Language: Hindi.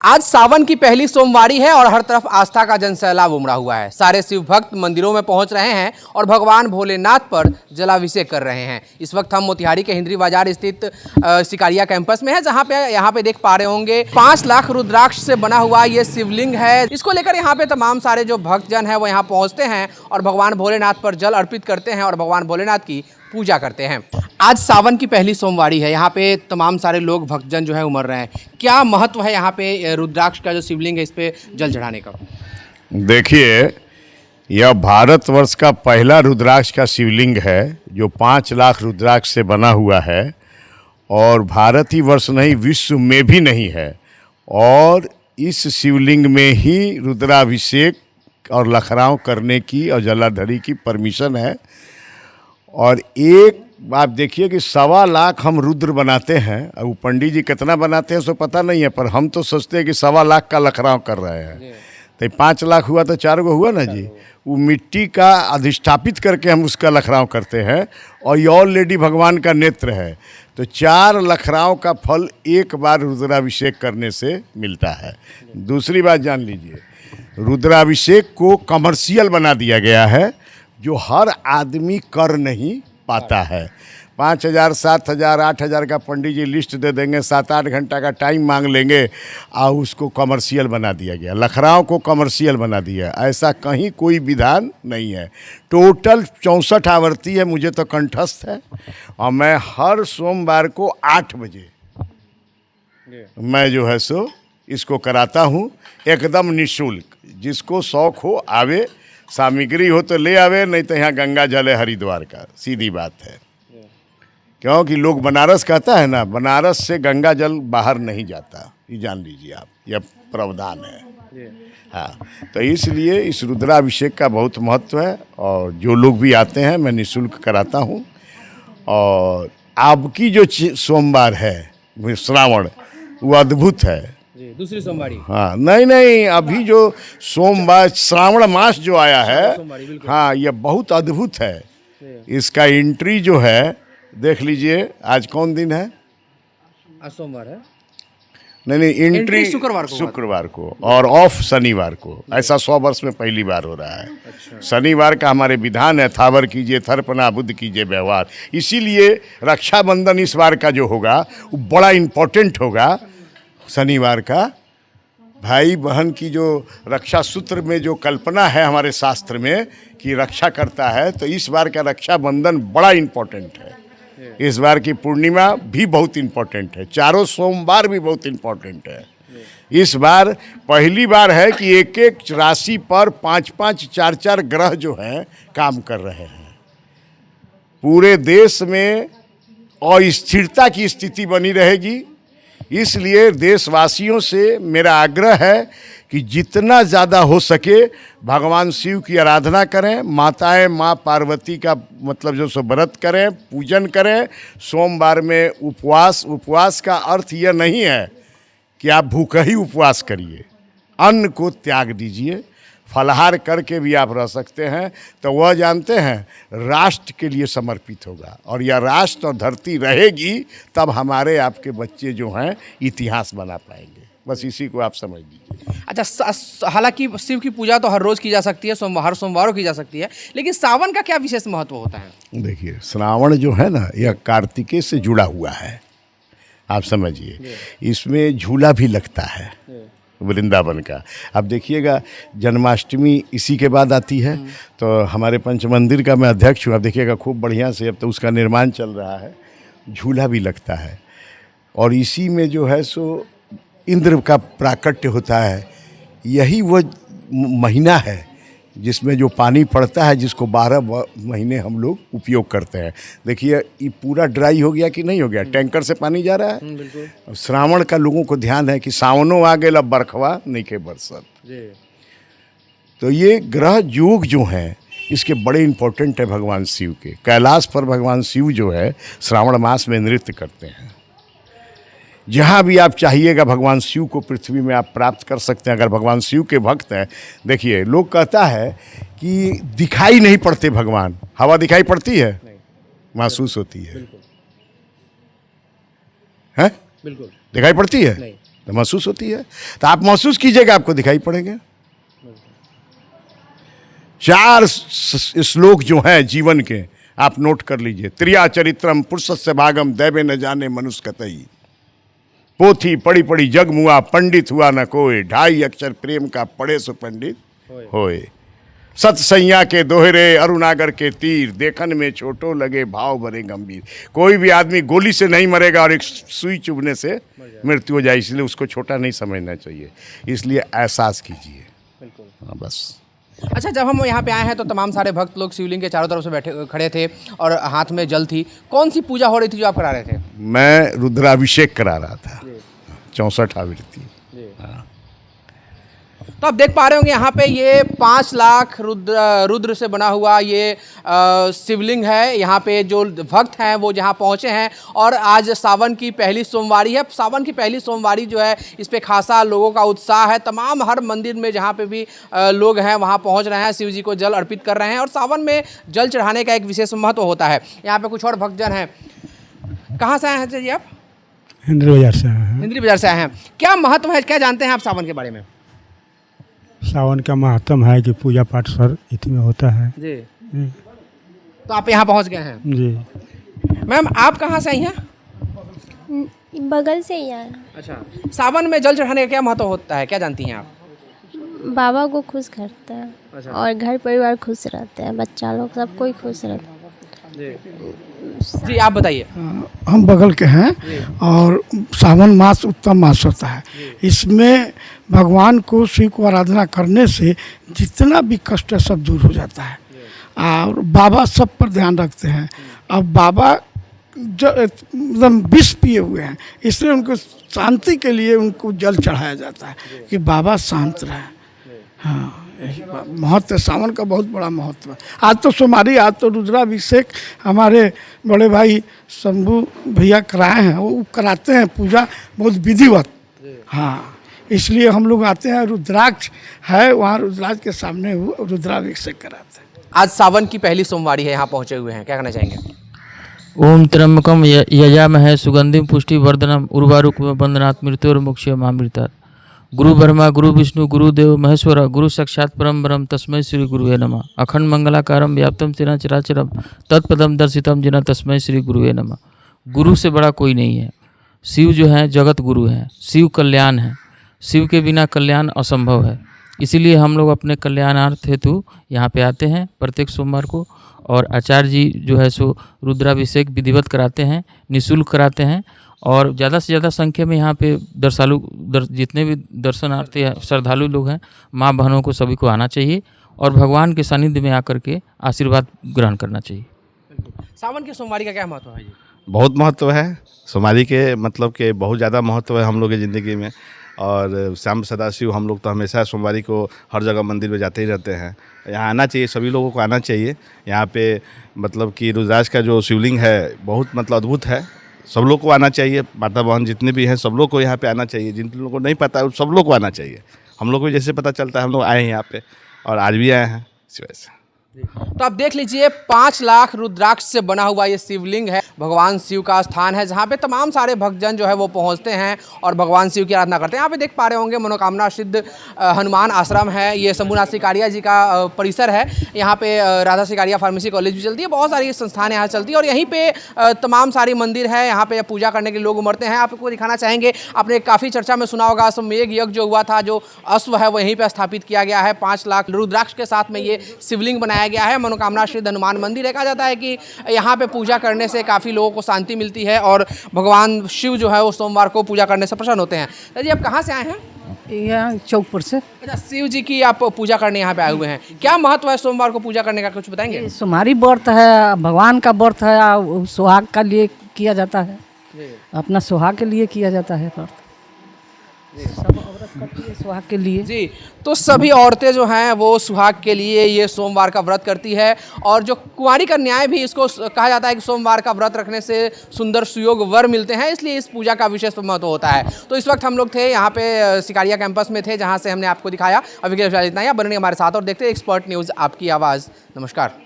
आज सावन की पहली सोमवारी है और हर तरफ आस्था का जनसैलाब उमड़ा हुआ है। सारे शिव भक्त मंदिरों में पहुंच रहे हैं और भगवान भोलेनाथ पर जलाभिषेक कर रहे हैं। इस वक्त हम मोतिहारी के हिंद्री बाजार स्थित सिकारिया कैंपस में है, जहां पे यहाँ पे देख पा रहे होंगे 5 लाख रुद्राक्ष से बना हुआ ये शिवलिंग है। इसको लेकर यहाँ पे तमाम सारे जो भक्तजन है वो यहाँ पहुँचते हैं और भगवान भोलेनाथ पर जल अर्पित करते हैं और भगवान भोलेनाथ की पूजा करते हैं। आज सावन की पहली सोमवारी है, यहाँ पे तमाम सारे लोग भक्तजन जो है उमड़ रहे हैं। क्या महत्व है यहाँ पे रुद्राक्ष का जो शिवलिंग है इस पे जल चढ़ाने का? देखिए, यह भारतवर्ष का पहला रुद्राक्ष का शिवलिंग है जो 5 लाख रुद्राक्ष से बना हुआ है और भारत ही वर्ष नहीं विश्व में भी नहीं है। और इस शिवलिंग में ही रुद्राभिषेक और लखराव करने की और जलाधरी की परमिशन है। और एक आप देखिए कि 1.25 लाख हम रुद्र बनाते हैं, और वो पंडित जी कितना बनाते हैं सो पता नहीं है, पर हम तो सोचते हैं कि 1.25 लाख का लखराव कर रहे हैं। तो 5 लाख हुआ तो 4 गो हुआ ना जी। वो मिट्टी का अधिष्ठापित करके हम उसका लखराव करते हैं और ये ऑलरेडी भगवान का नेत्र है। तो 4 लखराव का फल एक बार रुद्राभिषेक करने से मिलता है। दूसरी बात जान लीजिए, रुद्राभिषेक को कमर्शियल बना दिया गया है जो हर आदमी कर नहीं पाता है। 5,000, 7,000, 8,000 का पंडित जी लिस्ट दे देंगे, 7-8 घंटा का टाइम मांग लेंगे और उसको कमर्शियल बना दिया गया, लखराव को कमर्शियल बना दिया। ऐसा कहीं कोई विधान नहीं है। टोटल 64 आवृत्ति है, मुझे तो कंठस्थ है और मैं हर सोमवार को 8 बजे मैं जो है सो इसको कराता हूँ एकदम निःशुल्क। जिसको शौक हो आवे, सामग्री हो तो ले आवे, नहीं तो यहाँ गंगा जल है हरिद्वार का, सीधी बात है। क्योंकि लोग बनारस कहता है ना, बनारस से गंगा जल बाहर नहीं जाता, ये जान लीजिए आप, यह प्रावधान है। हाँ, तो इसलिए इस रुद्राभिषेक का बहुत महत्व है और जो लोग भी आते हैं मैं निःशुल्क कराता हूँ। और आपकी जो सोमवार है श्रावण, वो अद्भुत है। दूसरी सोमवारी? हाँ, नहीं, अभी जो सोमवार श्रावण मास जो आया है, हाँ, ये बहुत अद्भुत है। इसका एंट्री जो है देख लीजिए, आज कौन दिन है? आज सोमवार है। नहीं, एंट्री शुक्रवार को और ऑफ शनिवार को। ऐसा 100 वर्ष में पहली बार हो रहा है। अच्छा। शनिवार का हमारे विधान है, थावर कीजिए थर्पना बुद्ध कीजिए व्यवहार। इसीलिए रक्षाबंधन इस बार का जो होगा वो बड़ा इम्पोर्टेंट होगा। शनिवार का भाई बहन की जो रक्षा सूत्र में जो कल्पना है हमारे शास्त्र में कि रक्षा करता है, तो इस बार का रक्षाबंधन बड़ा इम्पोर्टेंट है। इस बार की पूर्णिमा भी बहुत इम्पोर्टेंट है, चारों सोमवार भी बहुत इम्पोर्टेंट है। इस बार पहली बार है कि एक एक राशि पर 5-5, 4-4 ग्रह जो हैं काम कर रहे हैं। पूरे देश में अस्थिरता की स्थिति बनी रहेगी। इसलिए देशवासियों से मेरा आग्रह है कि जितना ज़्यादा हो सके भगवान शिव की आराधना करें, माताएं माँ पार्वती का मतलब जो सो व्रत करें, पूजन करें। सोमवार में उपवास का अर्थ यह नहीं है कि आप भूखे ही उपवास करिए, अन्न को त्याग दीजिए। फलाहार करके भी आप रह सकते हैं, तो वह जानते हैं राष्ट्र के लिए समर्पित होगा और यह राष्ट्र और धरती रहेगी तब हमारे आपके बच्चे जो हैं इतिहास बना पाएंगे। बस इसी को आप समझ लीजिए। अच्छा, हालांकि शिव की पूजा तो हर रोज़ की जा सकती है, हर सोमवार की जा सकती है, लेकिन सावन का क्या विशेष महत्व होता है? देखिए, श्रावण जो है ना, यह कार्तिकेय से जुड़ा हुआ है, आप समझिए। इसमें झूला भी लगता है वृंदावन का। अब देखिएगा, जन्माष्टमी इसी के बाद आती है, तो हमारे पंच मंदिर का मैं अध्यक्ष हूँ। अब देखिएगा खूब बढ़िया से अब तो उसका निर्माण चल रहा है, झूला भी लगता है। और इसी में जो है सो इंद्र का प्राकट्य होता है। यही वो महीना है जिसमें जो पानी पड़ता है, जिसको 12 महीने हम लोग उपयोग करते हैं। देखिए, ये पूरा ड्राई हो गया कि नहीं हो गया, टैंकर से पानी जा रहा है। बिल्कुल। श्रावण का लोगों को ध्यान है कि सावनों आ गए, अब बरखवा नहीं के बरसत। तो ये ग्रह योग जो हैं इसके बड़े इम्पोर्टेंट है भगवान शिव के। कैलाश पर भगवान शिव जो है श्रावण मास में नृत्य करते हैं। जहाँ भी आप चाहिएगा भगवान शिव को पृथ्वी में आप प्राप्त कर सकते हैं अगर भगवान शिव के भक्त हैं। देखिए, लोग कहता है कि दिखाई नहीं पड़ते भगवान। हवा दिखाई पड़ती है? नहीं। महसूस होती है? बिल्कुल। है? बिल्कुल। दिखाई पड़ती है? नहीं। तो महसूस होती है। तो आप महसूस कीजिएगा, आपको दिखाई पड़ेंगे। 4 श्लोक जो हैं जीवन के, आप नोट कर लीजिए। त्रिया चरित्रम पुरुषस्य भागम दैवे न जाने मनुष्य कतई। पोथी पढ़ी पढ़ी जग मुआ, पंडित हुआ न कोई। 2.5 अक्षर प्रेम का पढ़े सो पंडित होए। सतसैया के दोहरे अरुणागर के तीर, देखन में छोटो लगे भाव भरे गंभीर। कोई भी आदमी गोली से नहीं मरेगा और एक सुई चुभने से मृत्यु हो जाए, इसलिए उसको छोटा नहीं समझना चाहिए। इसलिए एहसास कीजिए। हाँ, बस। अच्छा, जब हम यहाँ पे आए हैं तो तमाम सारे भक्त लोग शिवलिंग के चारों तरफ से बैठे खड़े थे और हाथ में जल थी। कौन सी पूजा हो रही थी जो आप करा रहे थे? मैं रुद्राभिषेक करा रहा था, 64 आवृत्ति। हाँ। तो आप देख पा रहे होंगे यहाँ पे ये 5 लाख रुद्र से बना हुआ ये शिवलिंग है। यहाँ पे जो भक्त हैं वो जहाँ पहुँचे हैं और आज सावन की पहली सोमवारी है। सावन की पहली सोमवारी जो है इस पे खासा लोगों का उत्साह है। तमाम हर मंदिर में जहाँ पे भी लोग हैं वहाँ पहुँच रहे हैं, शिव जी को जल अर्पित कर रहे हैं और सावन में जल चढ़ाने का एक विशेष महत्व होता है। यहाँ पे कुछ और भक्तजन हैं। कहाँ से आए हैं जी आप? हिंद्री बाजार से आए हैं। हिंद्री बाजार से आए हैं। क्या महत्व है, क्या जानते हैं आप सावन के बारे में? सावन का महत्व है कि पूजा पाठ सर इसी में होता है जी। तो आप यहाँ पहुँच गए हैं जी। मैम, आप कहाँ से आई हैं? बगल से ही आए। अच्छा, सावन में जल चढ़ाने का क्या महत्व होता है, क्या जानती हैं आप? बाबा को खुश करता है। अच्छा। और घर परिवार खुश रहते हैं, बच्चा लोग सब कोई खुश रहता है। जी, आप बताइए। हम बगल के हैं और सावन मास उत्तम मास होता है। इसमें भगवान को, शिव को आराधना करने से जितना भी कष्ट है सब दूर हो जाता है और बाबा सब पर ध्यान रखते हैं। अब बाबा जो एकदम विष पिए हुए हैं, इसलिए उनको शांति के लिए उनको जल चढ़ाया जाता है कि बाबा शांत रहे। हाँ, यही महत्व है, सावन का बहुत बड़ा महत्व है। आज तो सोमवारी, आज तो रुद्राभिषेक हमारे बड़े भाई शंभू भैया कराए हैं, वो कराते हैं पूजा बहुत विधिवत। हाँ, इसलिए हम लोग आते हैं, रुद्राक्ष है वहाँ, रुद्राक्ष के सामने रुद्राभिषेक कराते हैं। आज सावन की पहली सोमवारी है, यहाँ पहुँचे हुए हैं, क्या कहना चाहेंगे? ओम त्र्यंबकम यजामहे सुगंधिम पुष्टि वर्धनम उर्वारुक बंदनात् मृत्योर्मुक्षय मामृतात्। गुरु ब्रह्मा गुरु विष्णु गुरुदेव महेश्वर गुरु साक्षात् परम ब्रह्म तस्मै श्री गुरुवे नमः। अखंड मंगलाकारम व्याप्तम तेना चराचरम तत्पदम दर्शितम जिना तस्मै श्री गुरुवे नमः। गुरु से बड़ा कोई नहीं है। शिव जो है जगत गुरु है, शिव कल्याण है, शिव के बिना कल्याण असंभव है। इसीलिए हम लोग अपने कल्याणार्थ हेतु यहाँ पे आते हैं प्रत्येक सोमवार को और आचार्य जी जो है सो रुद्राभिषेक विधिवत कराते हैं, निःशुल्क कराते हैं और ज़्यादा से ज़्यादा संख्या में यहाँ पे जितने भी दर्शनार्थी श्रद्धालु लोग हैं, माँ बहनों को सभी को आना चाहिए और भगवान के सानिध्य में आकर के आशीर्वाद ग्रहण करना चाहिए। सावन की सोमवारी का क्या महत्व है जी? बहुत महत्व है सोमवारी के, मतलब कि बहुत ज़्यादा महत्व है हम लोग की ज़िंदगी में। और श्याम सदाशिव हम लोग तो हमेशा सोमवारी को हर जगह मंदिर में जाते ही रहते हैं। यहाँ आना चाहिए, सभी लोगों को आना चाहिए। यहाँ पे मतलब कि रुद्राक्ष का जो शिवलिंग है बहुत मतलब अद्भुत है, सब लोग को आना चाहिए। माता बहन जितने भी हैं सब लोग को यहाँ पे आना चाहिए। जिन लोगों को नहीं पता है सब लोग को आना चाहिए। हम लोग को जैसे पता चलता है, हम लोग आए हैं यहाँ पे और आज भी आए हैं इस वजह से। तो आप देख लीजिए 5 लाख रुद्राक्ष से बना हुआ ये शिवलिंग है, भगवान शिव का स्थान है जहाँ पे तमाम सारे भक्तजन जो है वो पहुँचते हैं और भगवान शिव की आराधना करते हैं। यहाँ पे देख पा रहे होंगे मनोकामना सिद्ध हनुमान आश्रम है, ये शंभूनाथ सिकारिया जी का परिसर है। यहाँ पे राधा सिकारिया फार्मेसी कॉलेज भी चलती है, बहुत सारी संस्थान यहाँ चलती है और यहीं पे तमाम सारी मंदिर है। यहाँ पे पूजा करने के लिए लोग उमड़ते हैं। आपको दिखाना चाहेंगे, आपने काफ़ी चर्चा में सुना होगा अश्वमेध यज्ञ जो हुआ था, जो अश्व है वो यहीं पर स्थापित किया गया है। 5 लाख रुद्राक्ष के साथ में ये शिवलिंग बनाया गया है। मनोकामना सिद्ध हनुमान मंदिर है। कहा जाता है कि यहाँ पे पूजा करने से काफ़ी लोगों को शांति मिलती है और भगवान शिव जो है वो सोमवार को पूजा करने से प्रसन्न होते हैं। तो जी आप कहाँ से आए हैं? यहाँ चौकपुर से। अच्छा, शिव जी की आप पूजा करने यहाँ पे आए हुए हैं, क्या महत्व है सोमवार को पूजा करने का, कुछ बताएंगे? सोमवारी व्रत है, भगवान का व्रत है, सुहाग का लिए किया जाता है, अपना सुहाग के लिए किया जाता है व्रत। सब औरत करती है सुहाग के लिए जी। तो सभी औरतें जो हैं वो सुहाग के लिए ये सोमवार का व्रत करती है और जो कुंवारी कन्याएं भी, इसको कहा जाता है कि सोमवार का व्रत रखने से सुंदर सुयोग वर मिलते हैं, इसलिए इस पूजा का विशेष महत्व होता है। तो इस वक्त हम लोग थे यहाँ पे सिकारिया कैंपस में थे, जहाँ से हमने आपको दिखाया। अभी के लिए इतना ही, आप बने हमारे साथ और देखते हैं एक्सपर्ट न्यूज़, आपकी आवाज़। नमस्कार।